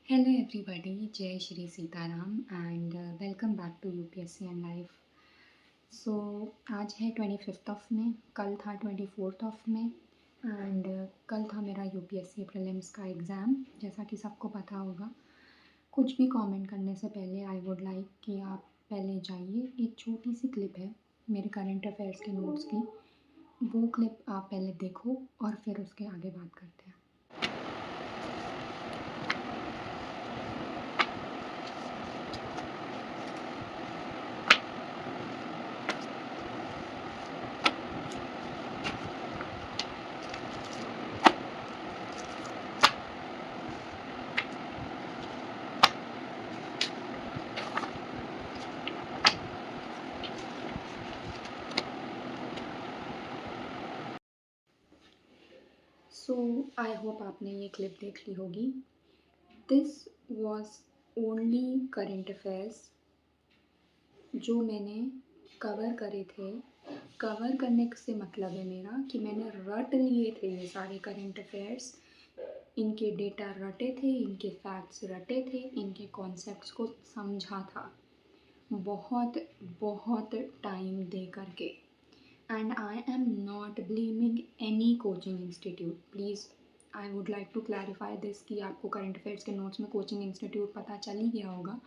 Hello everybody, Jai Shri Sitaram and welcome back to UPSC and Life. So आज है 25th of May, कल था 24th of May and कल था मेरा UPSC प्रीलिम्स का एग्ज़ाम। जैसा कि सबको पता होगा, कुछ भी कमेंट करने से पहले आई वुड लाइक कि आप पहले जाइए, एक छोटी सी क्लिप है मेरे करंट अफेयर्स के नोट्स की, वो क्लिप आप पहले देखो और फिर उसके आगे बात करते हैं। सो आई होप आपने ये क्लिप देख ली होगी। This was only current affairs जो मैंने कवर करे थे। कवर करने से मतलब है मेरा कि मैंने रट लिए थे ये सारे करंट अफेयर्स, इनके डेटा रटे थे, इनके फैक्ट्स रटे थे, इनके कॉन्सेप्ट्स को समझा था बहुत बहुत टाइम दे करके। And I am not blaming any coaching institute. Please, I would like to clarify this कि आपको करंट अफेयर्स के नोट्स में कोचिंग इंस्टीट्यूट पता चल ही गया होगा,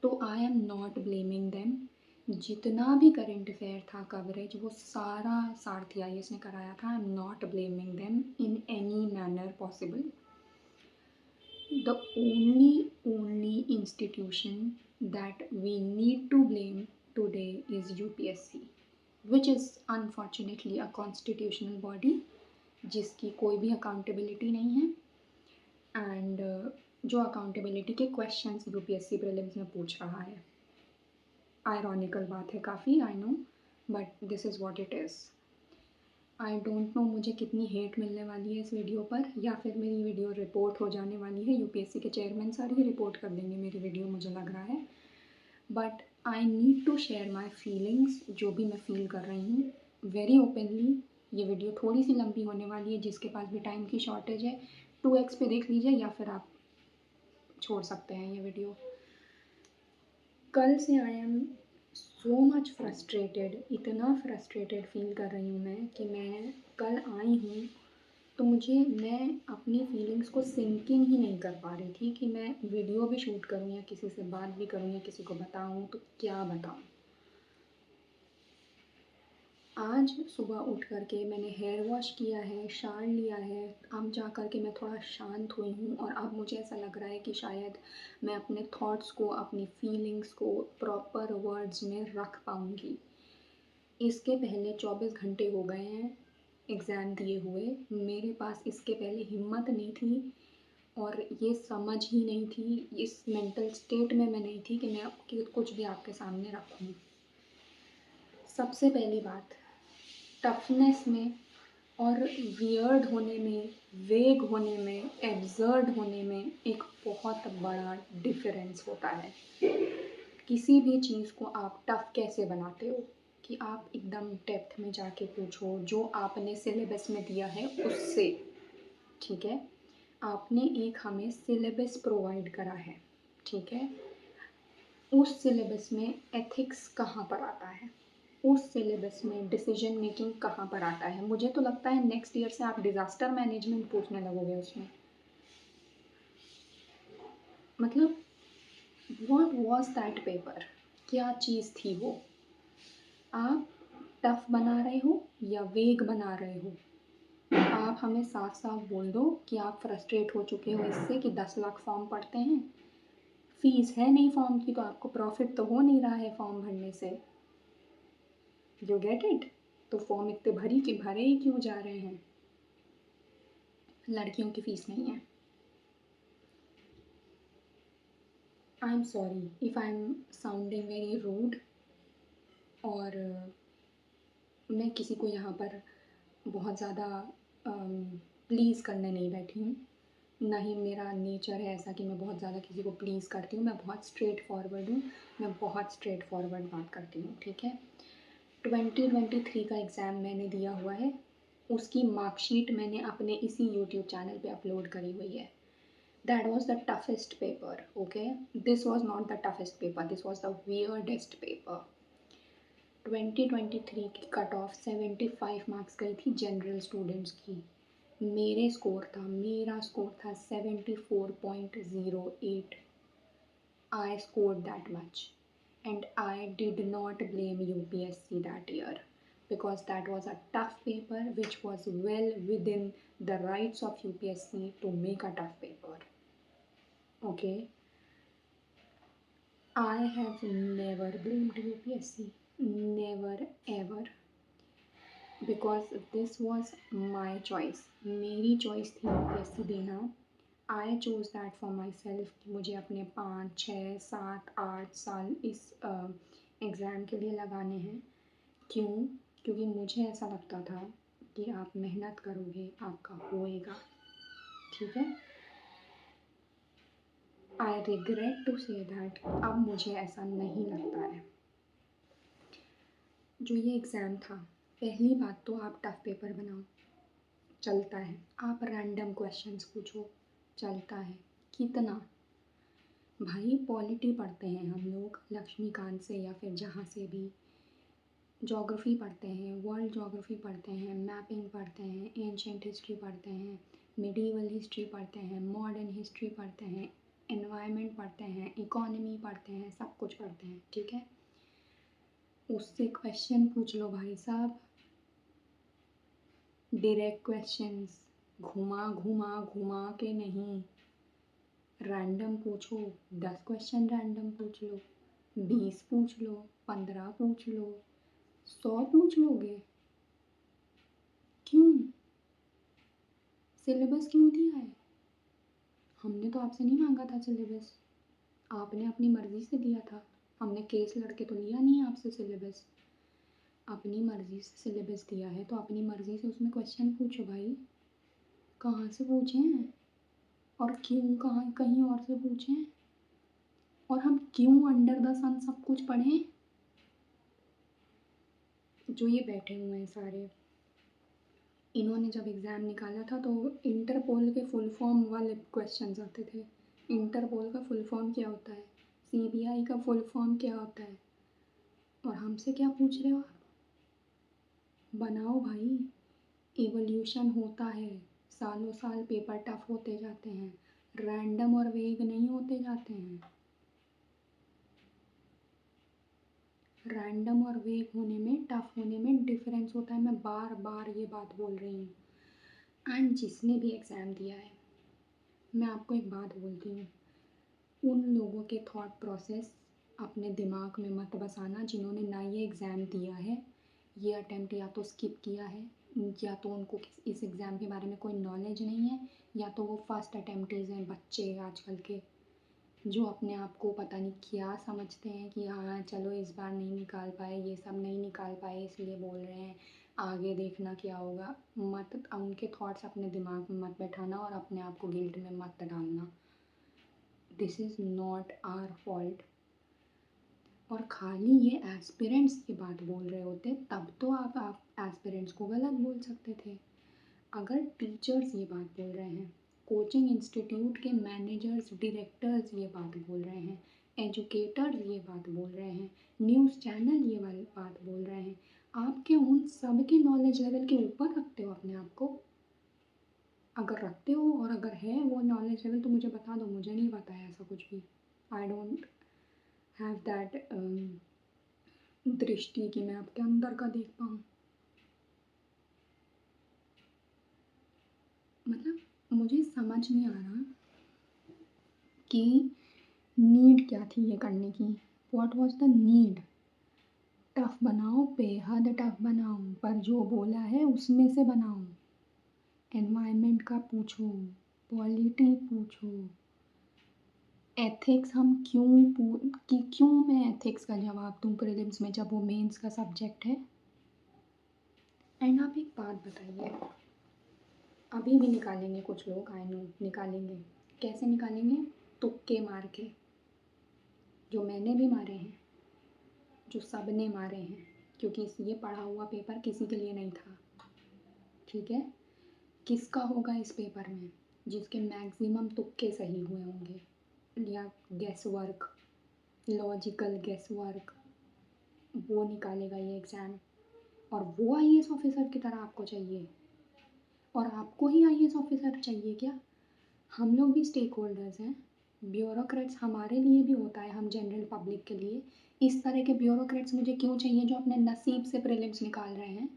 तो आई एम नॉट ब्लेमिंग देम। जितना भी करंट अफेयर था कवरेज, वो सारा सारथी IAS ने कराया था। आई am not blaming them in any manner possible. The only institution that we need to blame today is UPSC, which is unfortunately a constitutional body जिसकी कोई भी अकाउंटेबिलिटी नहीं है एंड जो अकाउंटेबिलिटी के क्वेश्चंस UPSC प्रीलिम्स में पूछ रहा है। आयरॉनिकल बात है काफ़ी, I know, but this is what it is. I don't know मुझे कितनी हेट मिलने वाली है इस वीडियो पर, या फिर मेरी वीडियो रिपोर्ट हो जाने वाली है। UPSC के चेयरमैन सर ही रिपोर्ट कर देंगे मेरी वीडियो, मुझे लग रहा है। But I need to share my feelings, जो भी मैं फील कर रही हूँ, वेरी ओपनली। ये वीडियो थोड़ी सी लंबी होने वाली है, जिसके पास भी टाइम की शॉर्टेज है 2x पे देख लीजिए, या फिर आप छोड़ सकते हैं ये वीडियो। कल से I am so much frustrated, इतना फ्रस्ट्रेटेड फील कर रही हूँ मैं कि मैं कल आई हूँ तो मैं अपनी फीलिंग्स को सिंकिंग ही नहीं कर पा रही थी कि मैं वीडियो भी शूट करूँ या किसी से बात भी करूँ या किसी को बताऊँ, तो क्या बताऊँ। आज सुबह उठ कर के मैंने हेयर वॉश किया है, शावर लिया है, अब जा कर के मैं थोड़ा शांत हुई हूँ और अब मुझे ऐसा लग रहा है कि शायद मैं अपने थॉट्स को, अपनी फीलिंग्स को प्रॉपर वर्ड्स में रख पाऊँगी। इसके पहले 24 घंटे हो गए हैं एग्ज़ाम दिए हुए, मेरे पास इसके पहले हिम्मत नहीं थी और ये समझ ही नहीं थी, इस मेंटल स्टेट में मैं नहीं थी कि मैं कुछ भी आपके सामने रखूँ। सबसे पहली बात, टफनेस में और वियर्ड होने में, वेग होने में, एब्सर्ड होने में एक बहुत बड़ा डिफरेंस होता है। किसी भी चीज़ को आप टफ कैसे बनाते हो कि आप एकदम डेप्थ में जाके पूछो, जो आपने सिलेबस में दिया है उससे, ठीक है। आपने एक हमें सिलेबस प्रोवाइड करा है, ठीक है। उस सिलेबस में एथिक्स कहाँ पर आता है, उस सिलेबस में डिसीजन मेकिंग कहाँ पर आता है। मुझे तो लगता है नेक्स्ट ईयर से आप डिज़ास्टर मैनेजमेंट पूछने लगोगे उसमें। मतलब व्हाट वाज दैट पेपर, क्या चीज़ थी वो। आप टफ बना रहे हो या वेग बना रहे हो, आप हमें साफ साफ बोल दो कि आप फ्रस्ट्रेट हो चुके हो इससे कि 10 लाख फॉर्म पढ़ते हैं, फीस है नहीं फॉर्म की, तो आपको प्रॉफिट तो हो नहीं रहा है फॉर्म भरने से। You get it. तो फॉर्म इतने भरे ही क्यों जा रहे हैं। लड़कियों की फ़ीस नहीं है। I am sorry if I am sounding very rude, और मैं किसी को यहाँ पर बहुत ज़्यादा प्लीज़ करने नहीं बैठी हूँ, ना ही मेरा नेचर है ऐसा कि मैं बहुत ज़्यादा किसी को प्लीज़ करती हूँ। मैं बहुत स्ट्रेट फॉरवर्ड हूँ, मैं बहुत स्ट्रेट फॉरवर्ड बात करती हूँ, ठीक है। 2023 का एग्ज़ाम मैंने दिया हुआ है, उसकी मार्कशीट मैंने अपने इसी यूट्यूब चैनल पे अपलोड करी हुई है। That was the toughest paper, okay? This was not the toughest paper, this was the weirdest paper. 2023 की कट ऑफ 75 मार्क्स गई थी जनरल स्टूडेंट्स की। मेरा स्कोर था 74.08। I scored that much, and I did not blame UPSC that year because that was a tough paper which was well within the rights of UPSC to make a tough paper. Okay, I have never blamed UPSC, never ever, because this was my choice. मेरी choice थी UPSC देना। I chose that for myself कि मुझे अपने 5, 6, 7, 8 साल इस exam के लिए लगाने हैं। क्यों? क्योंकि मुझे ऐसा लगता था कि आप मेहनत करोगे, आपका होएगा, ठीक है? I regret to say that अब मुझे ऐसा नहीं लगता है। जो ये एग्ज़ाम था, पहली बात तो आप टफ़ पेपर बनाओ, चलता है। आप रैंडम क्वेश्चंस पूछो, चलता है। कितना? भाई पॉलिटी पढ़ते हैं हम लोग लक्ष्मीकांत से या फिर जहाँ से भी, ज्योग्राफी पढ़ते हैं, वर्ल्ड ज्योग्राफी पढ़ते हैं, मैपिंग पढ़ते हैं, एंशिएंट हिस्ट्री पढ़ते हैं, मिडीवल हिस्ट्री पढ़ते हैं, मॉडर्न हिस्ट्री पढ़ते हैं, एनवायरनमेंट पढ़ते हैं, इकोनॉमी पढ़ते हैं, सब कुछ पढ़ते हैं, ठीक है? उससे क्वेश्चन पूछ लो भाई साहब, डायरेक्ट क्वेश्चंस, घुमा घुमा घुमा के नहीं। रैंडम पूछो, 10 क्वेश्चन रैंडम पूछ लो, 20 पूछ लो, 15 पूछ लो, 100 पूछ लोगे? क्यों? सिलेबस क्यों दिया है? हमने तो आपसे नहीं मांगा था सिलेबस, आपने अपनी मर्ज़ी से दिया था। हमने केस लड़के तो लिया नहीं है आपसे सिलेबस। अपनी मर्ज़ी से सिलेबस दिया है तो अपनी मर्ज़ी से उसमें क्वेश्चन पूछो भाई। कहाँ से पूछें और क्यों, कहाँ कहीं और से पूछें? और हम क्यों अंडर द सन सब कुछ पढ़ें? जो ये बैठे हुए हैं सारे, इन्होंने जब एग्ज़ाम निकाला था तो इंटरपोल के फुल फॉर्म वाले क्वेश्चंस आते थे। इंटरपोल का फुल फॉर्म क्या होता है? सीबीआई का फुल फॉर्म क्या होता है? और हमसे क्या पूछ रहे हो आप? बनाओ भाई, इवोल्यूशन होता है, सालों साल पेपर टफ होते जाते हैं, रैंडम और वेग नहीं होते जाते हैं। रैंडम और वेग होने में, टफ होने में डिफरेंस होता है। मैं बार बार ये बात बोल रही हूँ। एंड जिसने भी एग्ज़ाम दिया है, मैं आपको एक बात बोलती हूँ, उन लोगों के थॉट प्रोसेस अपने दिमाग में मत बसाना जिन्होंने ना ये एग्ज़ाम दिया है, ये अटेम्प्ट या तो स्किप किया है, या तो उनको इस एग्ज़ाम के बारे में कोई नॉलेज नहीं है, या तो वो फर्स्ट अटेम्प्टीज़ हैं बच्चे आजकल के, जो अपने आप को पता नहीं क्या समझते हैं कि हाँ चलो इस बार नहीं निकाल पाए, ये सब नहीं निकाल पाए इसलिए बोल रहे हैं, आगे देखना क्या होगा। मत उनके थॉट्स अपने दिमाग में मत बैठाना और अपने आप को गिल्ट में मत डालना। This is not our fault. और खाली ये एस्पिरेंट्स की बात बोल रहे होते तब तो आप एस्पिरेंट्स को गलत बोल सकते थे। अगर टीचर्स ये बात बोल रहे हैं, कोचिंग इंस्टीट्यूट के मैनेजर्स, डायरेक्टर्स ये बात बोल रहे हैं, एजुकेटर्स ये बात बोल रहे हैं, न्यूज़ चैनल ये वाली बात बोल रहे हैं, आप क्या उन सब के नॉलेज लेवल के ऊपर रखते हो अपने आप को? अगर रखते हो और अगर है वो नॉलेज लेवल तो मुझे बता दो, मुझे नहीं पता है ऐसा कुछ भी। आई डोंट हैव दैट दृष्टि कि मैं आपके अंदर का देख पाऊँ। मतलब मुझे समझ नहीं आ रहा कि नीड क्या थी ये करने की। What was the need? Tough बनाओ, बेहद टफ बनाओ, पर जो बोला है उसमें से बनाओ। एनवायरनमेंट का पूछो, पॉलिटी पूछो, एथिक्स हम क्यों मैं एथिक्स का जवाब दूँ प्रीलिम्स में जब वो मेंस का सब्जेक्ट है? एंड आप एक बात बताइए, अभी भी निकालेंगे कुछ लोग, आई नो निकालेंगे। कैसे निकालेंगे? तुक्के मार के, जो मैंने भी मारे हैं, जो सब ने मारे हैं, क्योंकि ये पढ़ा हुआ पेपर किसी के लिए नहीं था, ठीक है? किसका होगा इस पेपर में? जिसके मैक्सिमम तुक्के सही हुए होंगे या guess work, logical guess work, वो निकालेगा ये एग्ज़ाम। और वो आईएएस ऑफिसर की तरह आपको चाहिए। और आपको ही आईएएस ऑफिसर चाहिए क्या? हम लोग भी स्टेक होल्डर्स हैं। ब्यूरोक्रेट्स हमारे लिए भी होता है, हम जनरल पब्लिक के लिए। इस तरह के ब्यूरोक्रेट्स मुझे क्यों चाहिए जो अपने नसीब से प्रीलिम्स निकाल रहे हैं?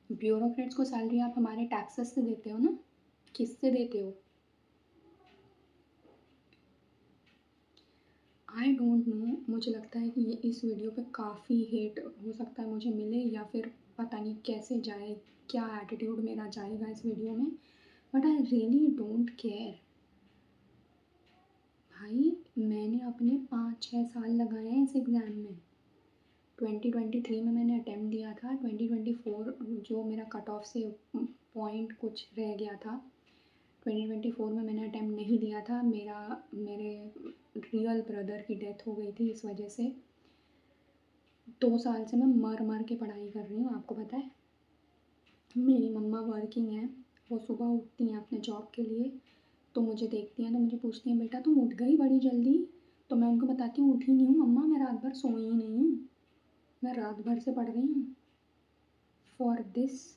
ब्यूरोक्रेट्स को सैलरी आप हमारे टैक्सेस से देते हो ना, किससे देते हो? आई डोंट नो, मुझे लगता है कि ये इस वीडियो पे काफ़ी हेट हो सकता है मुझे मिले, या फिर पता नहीं कैसे जाए, क्या एटीट्यूड मेरा जाएगा इस वीडियो में, but I really don't care. भाई मैंने अपने 5-6 साल लगाए हैं इस एग्ज़ाम में। 2023 में मैंने अटेम्प्ट दिया था, 2024 जो मेरा कट ऑफ से पॉइंट कुछ रह गया था, 2024 में मैंने अटेम्प्ट नहीं दिया था। मेरे रियल ब्रदर की डेथ हो गई थी, इस वजह से 2 साल से मैं मर मर के पढ़ाई कर रही हूँ। आपको पता है मेरी मम्मा वर्किंग है, वो सुबह उठती हैं अपने जॉब के लिए, तो मुझे देखती हैं तो मुझे पूछती हैं, बेटा तुम उठ गई बड़ी जल्दी? तो मैं उनको बताती हूँ, उठी नहीं हूँ मम्मा, मैं रात भर सोई ही नहीं हूँ, मैं रात भर से पढ़ रही हूँ। फॉर दिस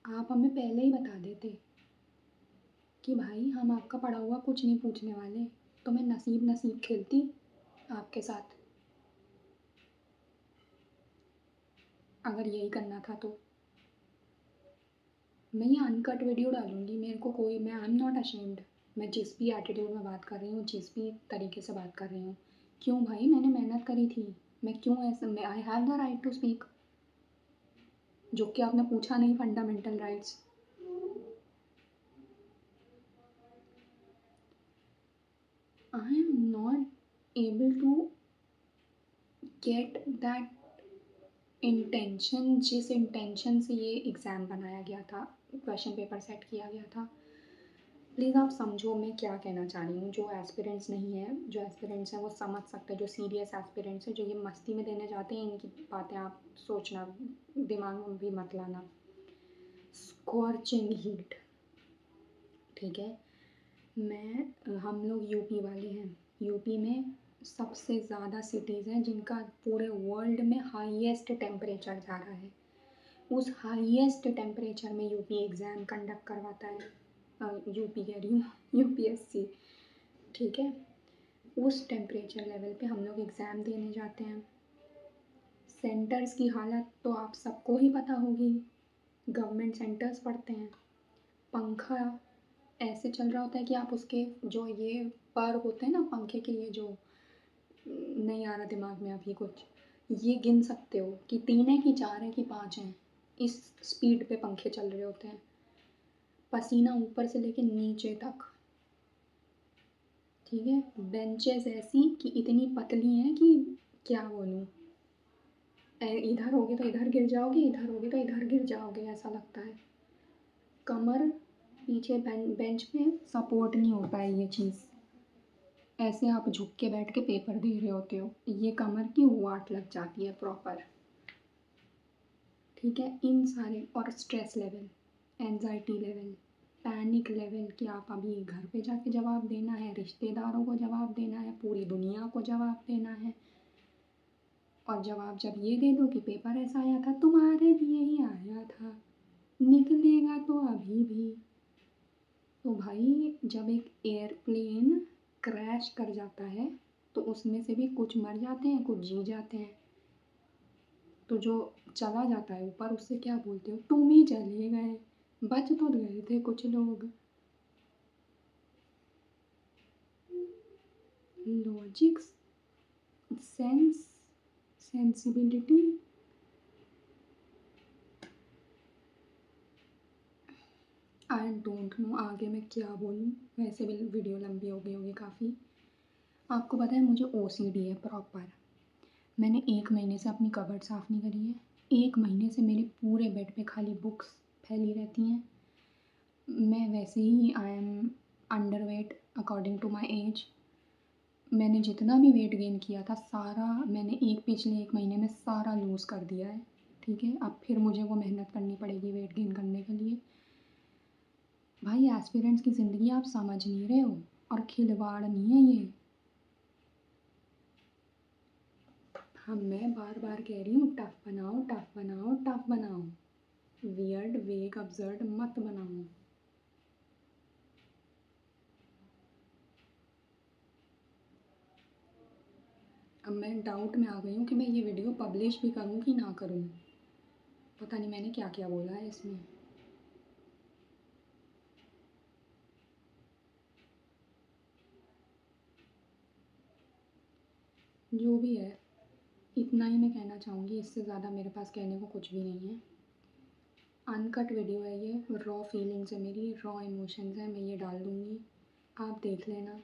आप हमें पहले ही बता देते कि भाई हम आपका पढ़ा हुआ कुछ नहीं पूछने वाले, तो मैं नसीब नसीब खेलती आपके साथ, अगर यही करना था तो। मैं ये अनकट वीडियो डालूँगी, मेरे को कोई, मैं आई एम नॉट अशेम्ड। मैं जिस भी एटीट्यूड में बात कर रही हूँ, जिस भी तरीके से बात कर रही हूँ, क्यों भाई मैंने मेहनत करी थी, मैं क्यों ऐसे, मैं I have the right to speak, जो कि आपने पूछा नहीं, fundamental rights. I am not able to get that intention, जिस इंटेंशन से ये एग्ज़ाम बनाया गया था, क्वेश्चन पेपर सेट किया गया था। प्लीज़ आप समझो मैं क्या कहना चाह रही हूँ। जो एस्पिरेंट्स नहीं है, जो एस्पिरेंट्स हैं वो समझ सकते हैं, जो सीरियस एस्पिरेंट्स हैं, जो ये मस्ती में देने जाते हैं, इनकी बातें आप सोचना, दिमाग में भी मत लाना। स्कॉर्चिंग हीट, ठीक है। हम लोग यूपी वाले हैं, यूपी में सबसे ज़्यादा सिटीज़ हैं जिनका पूरे वर्ल्ड में हाईएस्ट टेम्परेचर जा रहा है। उस हाईएस्ट टेम्परेचर में यूपी एग्ज़ाम कंडक्ट करवाता है, यूपी कह रही हूँ, यूपीएससी, ठीक है। उस टेम्परेचर लेवल पे हम लोग एग्ज़ाम देने जाते हैं। सेंटर्स की हालत तो आप सबको ही पता होगी, गवर्नमेंट सेंटर्स पड़ते हैं, पंखा ऐसे चल रहा होता है कि आप उसके जो ये पर होते हैं ना पंखे के, ये जो नहीं आ रहा दिमाग में अभी कुछ, ये गिन सकते हो कि 3 है कि 4 है कि 5 हैं, इस स्पीड पे पंखे चल रहे होते हैं, पसीना ऊपर से लेके नीचे तक, ठीक है। बेंचेस ऐसी कि इतनी पतली हैं कि क्या बोलूँ, इधर होगे तो इधर गिर जाओगे, इधर होगे तो इधर गिर जाओगे, ऐसा लगता है। कमर पीछे बेंच पे सपोर्ट नहीं होता है ये चीज़, ऐसे आप झुक के बैठ के पेपर दे रहे होते हो, ये कमर की वाट लग जाती है प्रॉपर, ठीक है। इन सारे, और stress level, anxiety level, panic level कि आप अभी घर पे जाके जवाब देना है, रिश्तेदारों को जवाब देना है, पूरी दुनिया को जवाब देना है, और जवाब जब ये दे दो कि पेपर ऐसा आया था, तुम्हारे लिए ही आया था, निकलेगा तो अभी भी। तो भाई जब एक एयरप्लेन क्रैश कर जाता है तो उसमें से भी कुछ मर जाते हैं, कुछ जी जाते हैं, तो जो चला जाता है ऊपर उससे क्या बोलते हो, तुम ही चले गए, बच तो गए थे कुछ लोग। Logics, sensibility, I don't know आगे मैं क्या बोलूँ, वैसे भी वीडियो लंबी हो गई होगी काफ़ी। आपको पता है मुझे ओसीडी है प्रॉपर, मैंने 1 महीने से अपनी कबर्ड साफ़ नहीं करी है, 1 महीने से मेरे पूरे बेड पे खाली बुक्स फैली रहती हैं। मैं वैसे ही I am underweight according to my age. मैंने जितना भी वेट गेन किया था सारा मैंने पिछले 1 महीने में सारा लूज़ कर दिया है, ठीक है, अब फिर मुझे वो मेहनत करनी पड़ेगी वेट गेन करने के लिए। भाई एस्पिरेंट्स की ज़िंदगी आप समझ नहीं रहे हो, और खिलवाड़ नहीं है ये। हाँ, मैं बार बार कह रही हूँ टफ बनाओ, टफ बनाओ, टफ बनाओ, वियर्ड वेग अब्सर्ड मत बनाओ। अब मैं डाउट में आ गई हूँ कि मैं ये वीडियो पब्लिश भी करूँ कि ना करूँ। पता नहीं मैंने क्या क्या बोला है इसमें। जो भी है, इतना ही मैं कहना चाहूँगी, इससे ज़्यादा मेरे पास कहने को कुछ भी नहीं है। अनकट वीडियो है ये, रॉ फीलिंग्स है मेरी, रॉ इमोशंस हैं, मैं ये डाल दूँगी, आप देख लेना।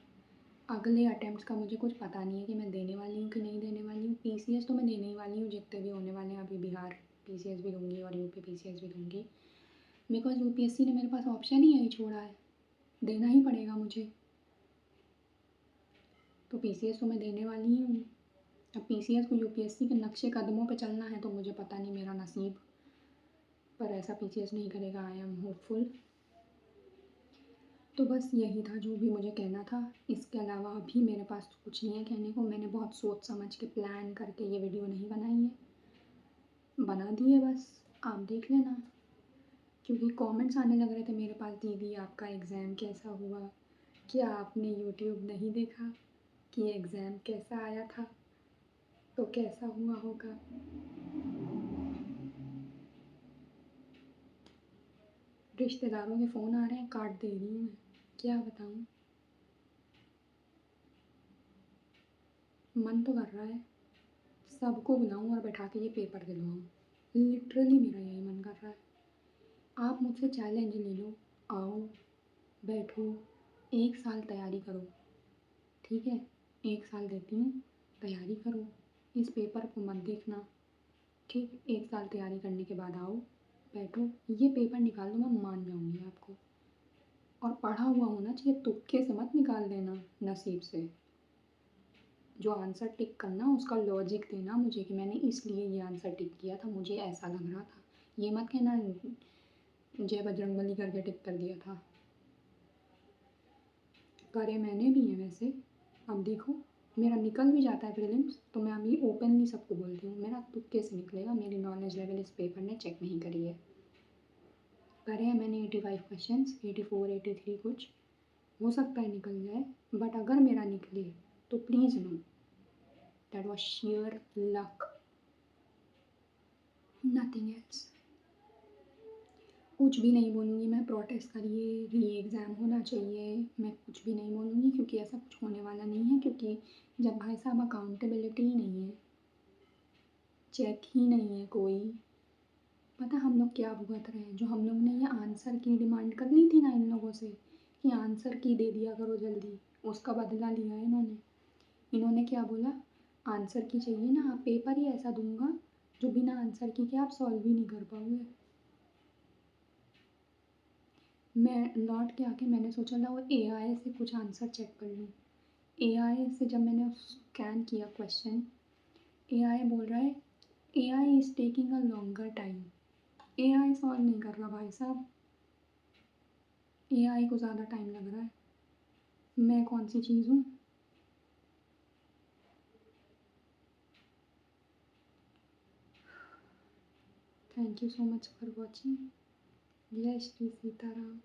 अगले अटेम्प्ट्स का मुझे कुछ पता नहीं है कि मैं देने वाली हूँ कि नहीं देने वाली हूँ। पीसीएस तो मैं देने ही वाली हूँ, जितने भी होने वाले हैं। अभी बिहार पीसीएस भी दूँगी और यूपी पीसीएस भी दूँगी, बिकॉज़ यूपीएससी ने मेरे पास ऑप्शन ही यही छोड़ा है, देना ही पड़ेगा मुझे। तो पीसीएस तो मैं देने वाली ही हूँ। अब पीसीएस को यूपीएससी के नक्शे कदमों पे चलना है तो मुझे पता नहीं मेरा नसीब, पर ऐसा पीसीएस नहीं करेगा, आई एम होपफुल। तो बस यही था जो भी मुझे कहना था। इसके अलावा अभी मेरे पास तो कुछ नहीं है कहने को। मैंने बहुत सोच समझ के प्लान करके ये वीडियो नहीं बनाई है, बना दी है बस, आप देख लेना। क्योंकि कमेंट्स आने लग रहे थे मेरे पास, दीदी आपका एग्ज़ाम कैसा हुआ, क्या आपने यूट्यूब नहीं देखा कि एग्ज़ाम कैसा आया था, तो कैसा हुआ होगा। रिश्तेदारों के फ़ोन आ रहे हैं, काट दे रही हूँ मैं, क्या बताऊँ। मन तो कर रहा है सबको बुलाऊँ और बैठा के ये पेपर दिलवाऊँ, लिटरली मेरा यही मन कर रहा है। आप मुझसे चैलेंज ले लो, आओ, बैठो, 1 साल तैयारी करो, ठीक है? 1 साल देती हूँ, तैयारी करो, इस पेपर को मत देखना, ठीक? 1 साल तैयारी करने के बाद आओ, बैठो, ये पेपर निकाल दो, मैं मान जाऊँगी आपको। और पढ़ा हुआ होना चाहिए, तुक्के से मत निकाल देना नसीब से। जो आंसर टिक करना उसका लॉजिक देना मुझे कि मैंने इसलिए ये आंसर टिक किया था, मुझे ऐसा लग रहा था। ये मत कहना जय बजरंगबली करके टिक कर दिया था। करे मैंने भी है वैसे। अब देखो, मेरा निकल भी जाता है प्रीलिम्स तो मैं अभी ओपनली सबको बोलती हूँ, मेरा तुक्के से निकलेगा, मेरी नॉलेज लेवल इस पेपर ने चेक नहीं करी है। करे हैं मैंने 85 क्वेश्चंस, 84 83 कुछ, हो सकता है निकल जाए, बट अगर मेरा निकले तो please know that was sheer luck, nothing else. कुछ भी नहीं बोलूँगी मैं, प्रोटेस्ट करिए, री एग्ज़ाम होना चाहिए, मैं कुछ भी नहीं बोलूँगी क्योंकि ऐसा कुछ होने वाला नहीं है। क्योंकि जब भाई साहब अकाउंटेबिलिटी ही नहीं है, चेक ही नहीं है कोई, पता हम लोग क्या भुगत रहे हैं। जो हम लोग ने ये आंसर की डिमांड कर ली थी ना इन लोगों से कि आंसर की दे दिया करो जल्दी, उसका बदला लिया है इन्होंने। इन्होंने क्या बोला, आंसर की चाहिए ना, आप पेपर ही ऐसा दूंगा जो बिना आंसर की के आप सॉल्व ही नहीं कर पाओगे। मैं लौट के आके मैंने सोचा ला वो एआई से कुछ आंसर चेक कर लूँ। एआई से जब मैंने स्कैन किया क्वेश्चन, एआई बोल रहा है AI is taking a longer time. AI solve नहीं कर रहा भाई साहब, एआई को ज़्यादा टाइम लग रहा है। मैं कौन सी चीज़ हूँ। Thank you so much for watching. जय श्री सीताराम।